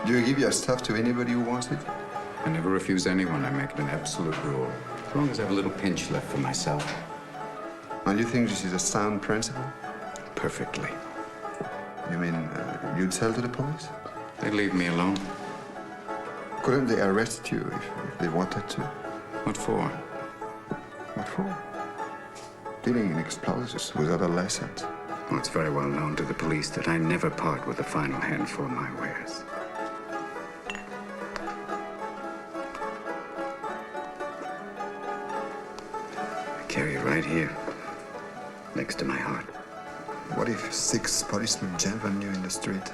Do you give your stuff to anybody who wants it? I never refuse anyone. I make it an absolute rule. As long as I have a little pinch left for myself. And you think this is a sound principle? Perfectly. You mean you'd sell to the police? They leave me alone. Couldn't they arrest you if they wanted to? What for? What for? Dealing in explosives without a license. Well, it's very well known to the police that I never part with the final handful of my wares. I carry it right here, next to my heart. What if 6 policemen jump on you in the street?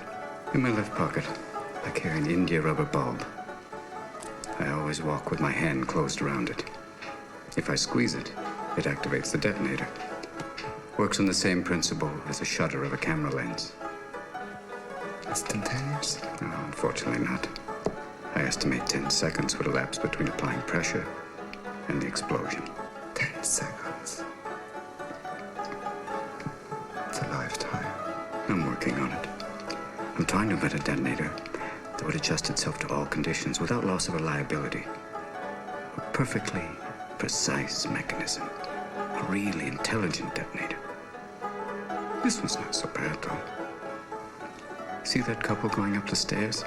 In my left pocket, I carry an India rubber bulb. I always walk with my hand closed around it. If I squeeze it, it activates the detonator. Works on the same principle as the shutter of a camera lens. Instantaneous? No, unfortunately not. I estimate 10 seconds would elapse between applying pressure and the explosion. 10 seconds. It's a lifetime. I'm working on it. I'm trying to invent a detonator that would adjust itself to all conditions without loss of reliability. A perfectly precise mechanism. A really intelligent detonator. This one's not so bad, though. See that couple going up the stairs?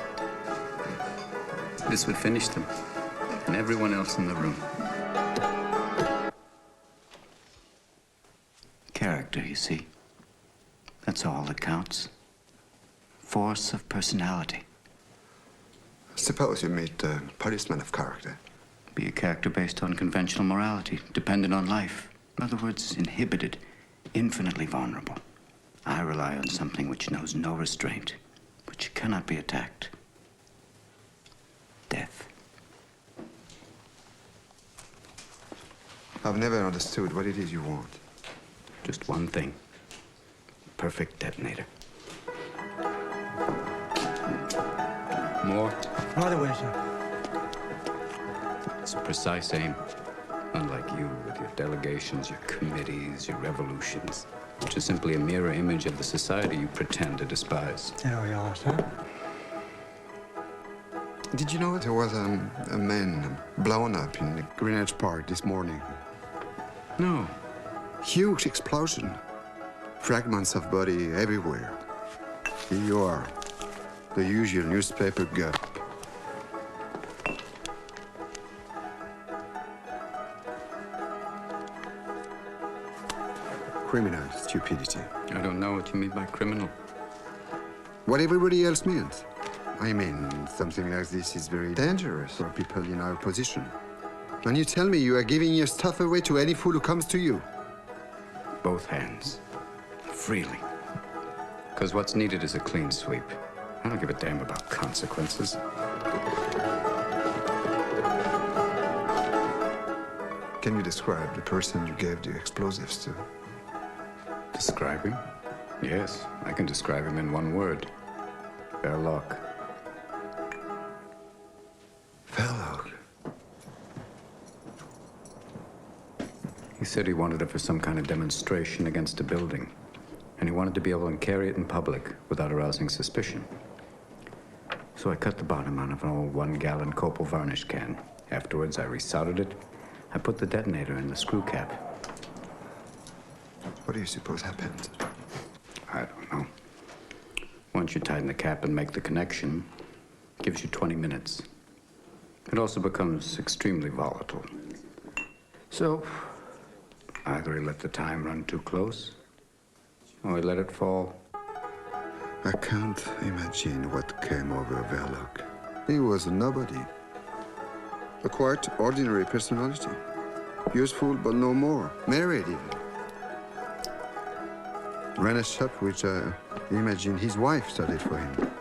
This would finish them and everyone else in the room. Character, you see. That's all that counts. Force of personality. Suppose you meet a policeman of character. Be a character based on conventional morality, dependent on life. In other words, inhibited, infinitely vulnerable. I rely on something which knows no restraint, which cannot be attacked. Death. I've never understood what it is you want. Just one thing. Perfect detonator. More? Right away, sir. It's a precise aim. Unlike you with your delegations, your committees, your revolutions, which is simply a mirror image of the society you pretend to despise. There we are, sir. Did you know there was a man blown up in Greenwich Park this morning? No. Huge explosion. Fragments of body everywhere. Here you are. The usual newspaper gup. Criminal stupidity. I don't know what you mean by criminal. What everybody else means. I mean, something like this is very dangerous for people in our position. And you tell me you are giving your stuff away to any fool who comes to you. Both hands. Freely. Because what's needed is a clean sweep. I don't give a damn about consequences. Can you describe the person you gave the explosives to? Describe him? Yes, I can describe him in one word. Verloc. Verloc? He said he wanted it for some kind of demonstration against a building. And he wanted to be able to carry it in public without arousing suspicion. So I cut the bottom out of an old 1-gallon Copal varnish can. Afterwards, I resoldered it. I put the detonator in the screw cap. What do you suppose happened? I don't know. Once you tighten the cap and make the connection, it gives you 20 minutes. It also becomes extremely volatile. So, either he let the time run too close, or he let it fall. I can't imagine what came over Verloc. He was a nobody. A quite ordinary personality. Useful, but no more. Married even. Ran a shop which I imagine his wife started for him.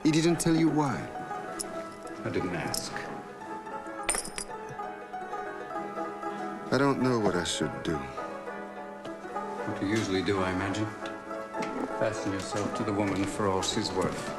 He didn't tell you why. I didn't ask. I don't know what I should do. What you usually do, I imagine. Fasten yourself to the woman for all she's worth.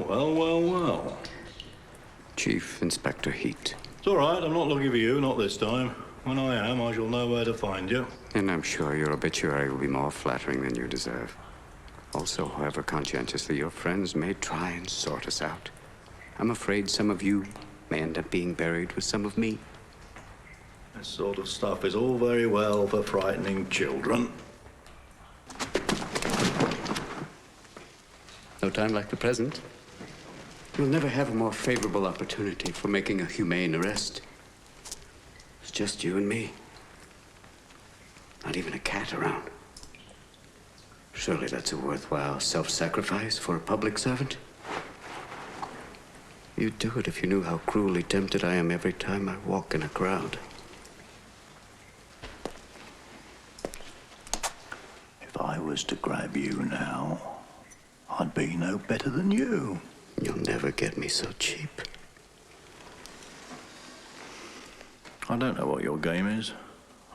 Well, well, well. Chief Inspector Heat. It's all right. I'm not looking for you, not this time. When I am, I shall know where to find you. And I'm sure your obituary will be more flattering than you deserve. Also, however conscientiously your friends may try and sort us out, I'm afraid some of you may end up being buried with some of me. This sort of stuff is all very well for frightening children. No time like the present. You'll never have a more favorable opportunity for making a humane arrest. It's just you and me. Not even a cat around. Surely that's a worthwhile self-sacrifice for a public servant. You'd do it if you knew how cruelly tempted I am every time I walk in a crowd. If I was to grab you now, I'd be no better than you. You'll never get me so cheap. I don't know what your game is.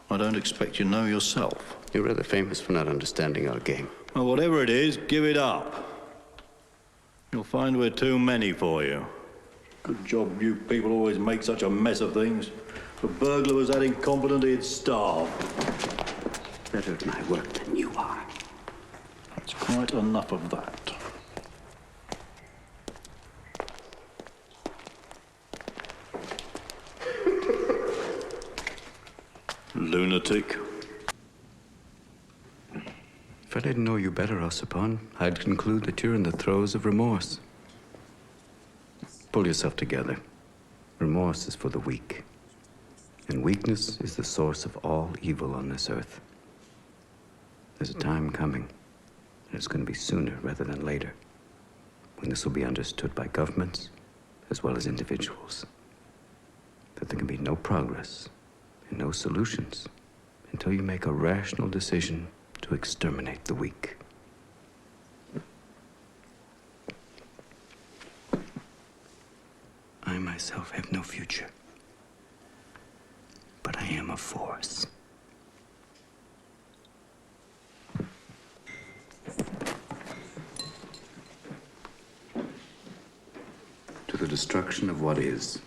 I don't expect you to know yourself. You're rather famous for not understanding our game. Well, whatever it is, give it up. You'll find we're too many for you. Good job you people always make such a mess of things. If a burglar was that incompetent, he'd starve. Better at my work than you are. That's quite enough of that. Lunatic. If I didn't know you better, Ossipon, I'd conclude that you're in the throes of remorse. Pull yourself together. Remorse is for the weak. And weakness is the source of all evil on this earth. There's a time coming, and it's going to be sooner rather than later, when this will be understood by governments as well as individuals. That there can be no progress and no solutions until you make a rational decision to exterminate the weak. I myself have no future, but I am a force. To the destruction of what is.